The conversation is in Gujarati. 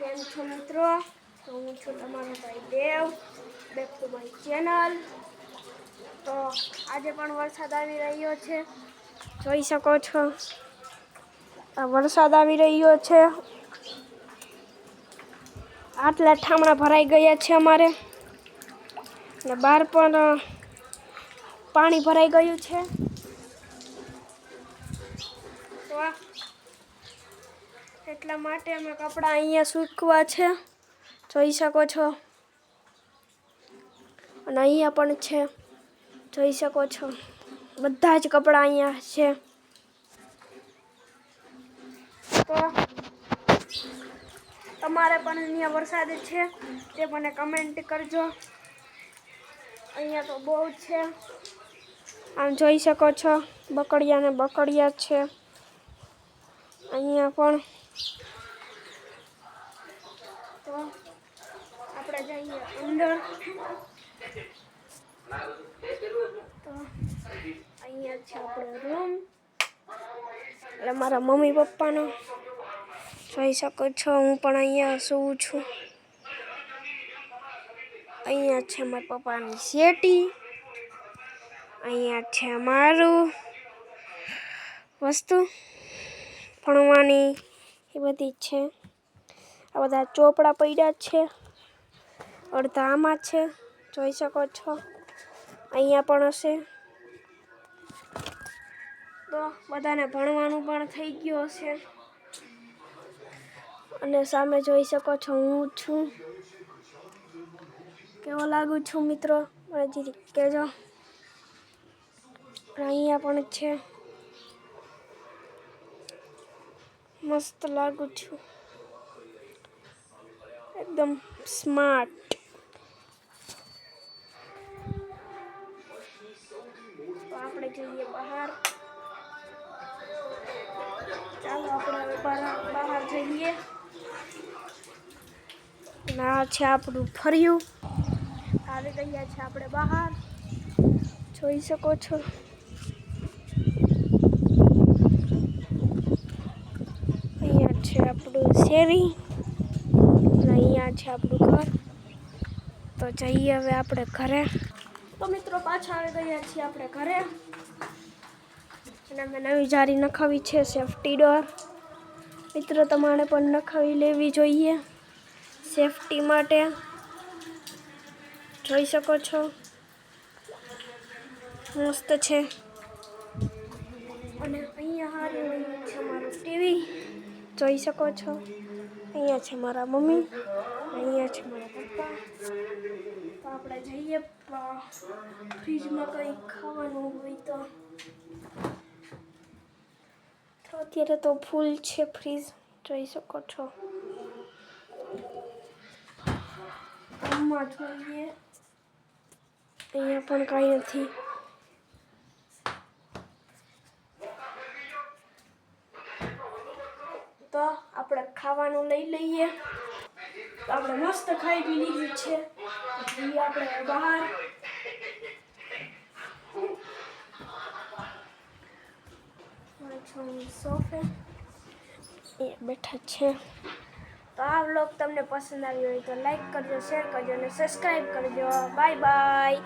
કેમ છો મિત્રો? તો હું છું તમારો ભાઈ દેવ, બેક ટુ માય ચેનલ. તો આજે પણ વરસાદ આવી રહ્યો છે, જોઈ શકો છો. આ વરસાદ આવી રહ્યો છે, આટલા ઠામણા ભરાઈ ગયા છે અમારે, ને બહાર પણ પાણી ભરાઈ ગયું છે. તો એટલા માટે અમે કપડાં અહીંયા સૂકવા છે, જોઈ શકો છો. અને અહીંયા પણ છે, જોઈ શકો છો. બધા જ કપડાં અહીંયા છે. તો તમારે પણ અહીંયા વરસાદ છે તે મને કમેન્ટ કરજો. અહીંયા તો બહુ છે, આમ જોઈ શકો છો. બકડિયા ને બકડિયા છે અહીંયા પણ. તો આપણે જઈએ અંદર. તો અહીંયા છે આપણો રૂમ, એટલે મારા મમ્મી પપ્પાનો. જોઈ શકો છો, હું પણ અહીંયા સૂવું છું. અહીંયા છે મારા પપ્પાની સેટી, અહીંયા છે મારું વસ્તુ ભણવાની, એ બધી છે. આ બધા ચોપડા પડ્યા છે, અડધા આમાં છે, જોઈ શકો છો. અહીંયા પણ હશે. તો બધાને ભણવાનું પણ થઈ ગયું હશે. અને સામે જોઈ શકો છો હું છું. કેવો લાગુ છું મિત્રો, મને જરી કહેજો. અહીંયા પણ છે, મસ્ત લાગુ છું, એકદમ સ્માર્ટ. તો આપણે જઈએ બહાર. ચાલો આપણે બહાર જઈએ. ના છે આપણું ફર્યું. આવી ગયા છે આપણે બહાર, જોઈ શકો છો. અહીંયા છે આપણું શેરી, અહીંયા છે આપણું ઘર. તો જઈએ હવે આપણે ઘરે. તો મિત્રો પાછા આવી ગયા છીએ આપણે ઘરે, અને અમે નવી જારી નખાવી છે, સેફટી ડોર. મિત્રો તમારે પણ નખાવી લેવી જોઈએ સેફટી માટે, જોઈ શકો છો. મસ્ત છે. અને અહીંયા હારી છે મારું ટીવી, જોઈ શકો છો. અહીંયા છે મારા મમ્મી, અહીંયા છે મારા પપ્પા. તો આપણે જઈએ ફ્રીજમાં કંઈ ખાવાનું હોય તો. અત્યારે તો ફૂલ છે ફ્રીજ, જોઈ શકો છો. જોઈએ અહીંયા પણ કાંઈ નથી. તો આપણે ખાવાનું લઈ લઈએ. તો આપણે મસ્ત ખાઈ પી લીધું છે, જઈએ આપણે બહાર. સોફે બેઠા છે. તો આ વ્લોગ તમને પસંદ આવ્યો હોય તો લાઈક કરજો, શેર કરજો અને સબસ્ક્રાઈબ કરજો. Bye bye.